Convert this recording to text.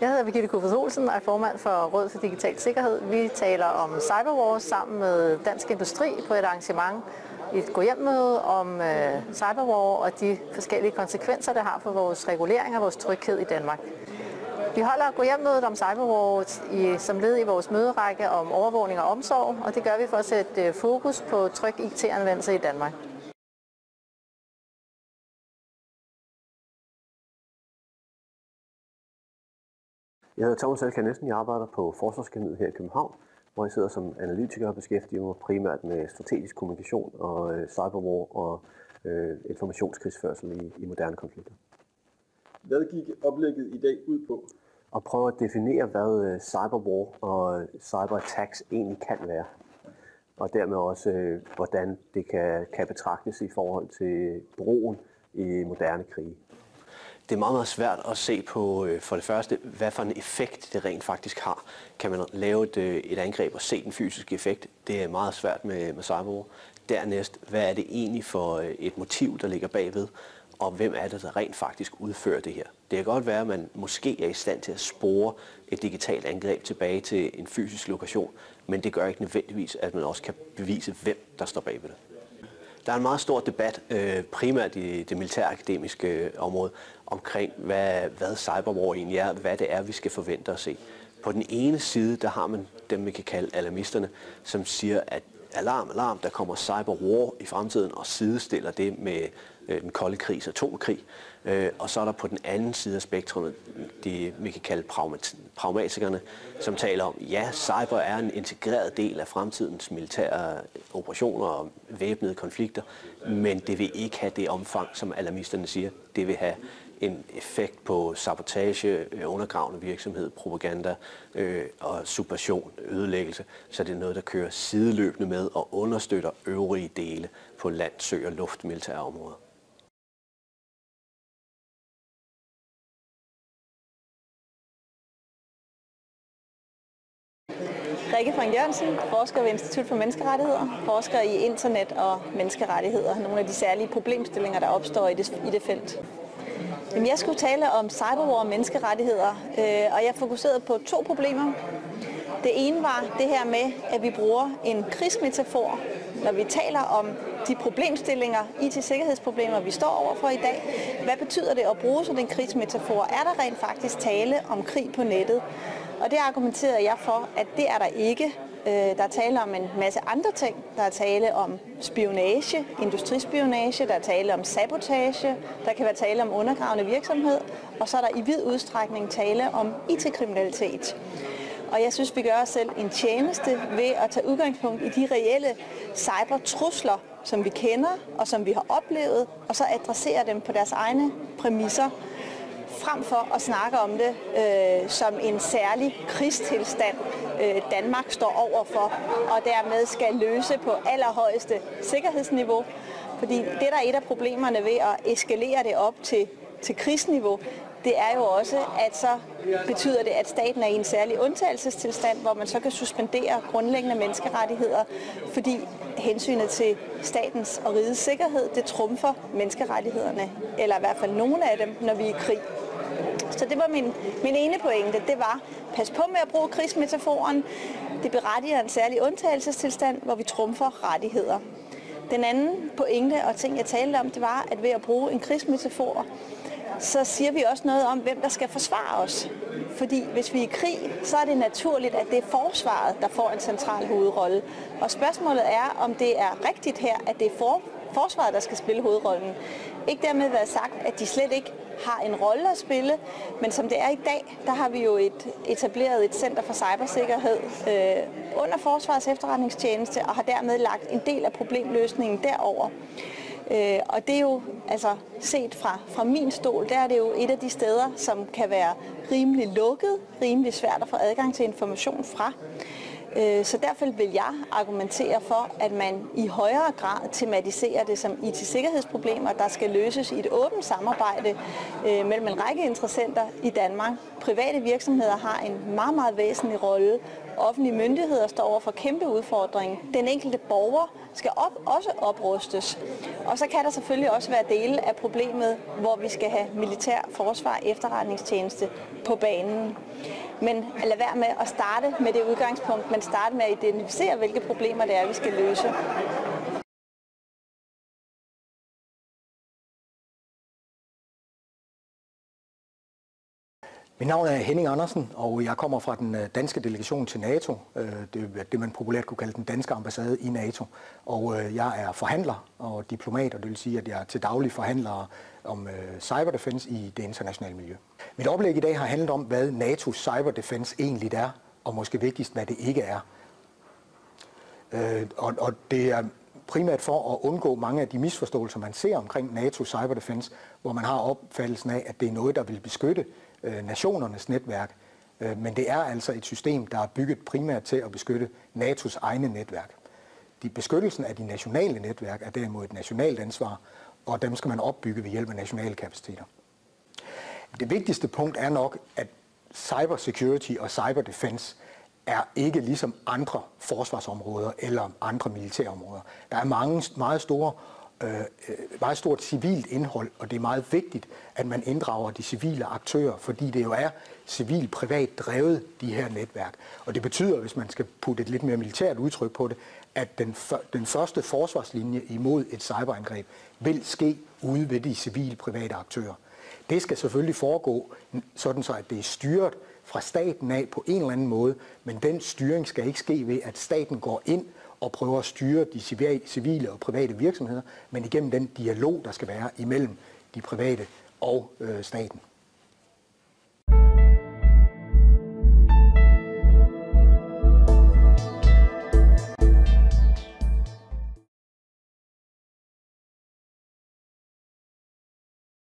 Jeg hedder Birgitte Kufers Olsen og er formand for Rådet for Digital Sikkerhed. Vi taler om cyberwar sammen med Dansk Industri på et arrangement, et gå-hjem-møde om cyberwar og de forskellige konsekvenser, det har for vores regulering og vores tryghed i Danmark. Vi holder gå-hjem-mødet om cyberwar som led i vores møderække om overvågning og omsorg, og det gør vi for at sætte fokus på tryg IT-anvendelse i Danmark. Jeg hedder Thomas Elkjær Nielsen. Jeg arbejder på Forsvarsakademiet her i København, hvor jeg sidder som analytiker og beskæftiger mig primært med strategisk kommunikation og cyberwar og informationskrigsførsel i moderne konflikter. Hvad gik oplægget i dag ud på? At prøve at definere, hvad cyberwar og cyberattacks egentlig kan være. Og dermed også, hvordan det kan betragtes i forhold til brugen i moderne krige. Det er meget, meget svært at se på, for det første, hvad for en effekt det rent faktisk har. Kan man lave et angreb og se den fysiske effekt? Det er meget svært med cyberwar. Dernæst, hvad er det egentlig for et motiv, der ligger bagved? Og hvem er det, der rent faktisk udfører det her? Det kan godt være, at man måske er i stand til at spore et digitalt angreb tilbage til en fysisk lokation, men det gør ikke nødvendigvis, at man også kan bevise, hvem der står bagved det. Der er en meget stor debat, primært i det militærakademiske område, omkring hvad cyberwar egentlig er, hvad det er, vi skal forvente at se. På den ene side, der har man dem, vi kan kalde alarmisterne, som siger, at alarm, der kommer cyberwar i fremtiden og sidestiller det med den kolde krigs atomkrig. Og så er der på den anden side af spektrummet, de vi kan kalde pragmatikerne, som taler om, ja, cyber er en integreret del af fremtidens militære operationer og væbnede konflikter, men det vil ikke have det omfang, som alarmisterne siger. Det vil have en effekt på sabotage, undergravende virksomhed, propaganda og subversion, ødelæggelse, så det er noget, der kører sideløbende med og understøtter øvrige dele på land, sø og luftmilitære områder. Rikke Frank Jørgensen, forsker ved Institut for Menneskerettigheder, forsker i internet og menneskerettigheder, nogle af de særlige problemstillinger, der opstår i det felt. Jeg skulle tale om cyberwar og menneskerettigheder, og jeg fokuserede på to problemer. Det ene var det her med, at vi bruger en krigsmetafor, når vi taler om de problemstillinger, IT-sikkerhedsproblemer, vi står overfor i dag. Hvad betyder det at bruge sådan en krigsmetafor? Er der rent faktisk tale om krig på nettet? Og det argumenterede jeg for, at det er der ikke. Der er tale om en masse andre ting. Der er tale om spionage, industrispionage, der er tale om sabotage, der kan være tale om undergravende virksomhed, og så er der i vid udstrækning tale om IT-kriminalitet. Og jeg synes, vi gør os selv en tjeneste ved at tage udgangspunkt i de reelle cybertrusler, som vi kender og som vi har oplevet, og så adressere dem på deres egne præmisser, frem for at snakke om det som en særlig krigstilstand, Danmark står overfor, og dermed skal løse på allerhøjeste sikkerhedsniveau. Fordi det, der er et af problemerne ved at eskalere det op til krigsniveau, det er jo også, at så betyder det, at staten er i en særlig undtagelsestilstand, hvor man så kan suspendere grundlæggende menneskerettigheder, fordi hensynet til statens og rigets sikkerhed, det trumfer menneskerettighederne, eller i hvert fald nogle af dem, når vi er i krig. Så det var min ene pointe, det var, pas på med at bruge krigsmetaforen. Det berettiger en særlig undtagelsestilstand, hvor vi trumfer rettigheder. Den anden pointe og ting, jeg talte om, det var, at ved at bruge en krigsmetafor, så siger vi også noget om, hvem der skal forsvare os. Fordi hvis vi er i krig, så er det naturligt, at det er forsvaret, der får en central hovedrolle. Og spørgsmålet er, om det er rigtigt her, at det er forsvaret, der skal spille hovedrollen. Ikke dermed været sagt, at de slet ikke har en rolle at spille, men som det er i dag, der har vi jo etableret et center for cybersikkerhed under Forsvarets efterretningstjeneste, og har dermed lagt en del af problemløsningen derover. Og det er jo, altså set fra min stol, der er det jo et af de steder, som kan være rimelig lukket, rimelig svært at få adgang til information fra. Så derfor vil jeg argumentere for, at man i højere grad tematiserer det som IT-sikkerhedsproblemer, der skal løses i et åbent samarbejde mellem en række interessenter i Danmark. Private virksomheder har en meget, meget væsentlig rolle, offentlige myndigheder står over for kæmpe udfordringer. Den enkelte borger skal også oprustes. Og så kan der selvfølgelig også være dele af problemet, hvor vi skal have militær, forsvar, efterretningstjeneste på banen. Men lad være med at starte med det udgangspunkt, men starte med at identificere, hvilke problemer det er, vi skal løse. Mit navn er Henning Andersen, og jeg kommer fra den danske delegation til NATO. Det man populært kunne kalde den danske ambassade i NATO. Og jeg er forhandler og diplomat, og det vil sige, at jeg til daglig forhandler om cyberdefense i det internationale miljø. Mit oplæg i dag har handlet om, hvad NATO's cyberdefense egentlig er, og måske vigtigst, hvad det ikke er. Og det er primært for at undgå mange af de misforståelser, man ser omkring NATO's cyberdefense, hvor man har opfattelsen af, at det er noget, der vil beskytte nationernes netværk, men det er altså et system, der er bygget primært til at beskytte NATO's egne netværk. Beskyttelsen af de nationale netværk er derimod et nationalt ansvar, og dem skal man opbygge ved hjælp af nationale kapaciteter. Det vigtigste punkt er nok, at cybersecurity og cyberdefense er ikke ligesom andre forsvarsområder eller andre militærområder. Der er meget stort civilt indhold, og det er meget vigtigt, at man inddrager de civile aktører, fordi det jo er civil-privat drevet, de her netværk. Og det betyder, hvis man skal putte et lidt mere militært udtryk på det, at den første forsvarslinje imod et cyberangreb vil ske ude ved de civil-private aktører. Det skal selvfølgelig foregå sådan så, at det er styret fra staten af på en eller anden måde, men den styring skal ikke ske ved, at staten går ind og prøver at styre de civile og private virksomheder, men igennem den dialog, der skal være imellem de private og staten.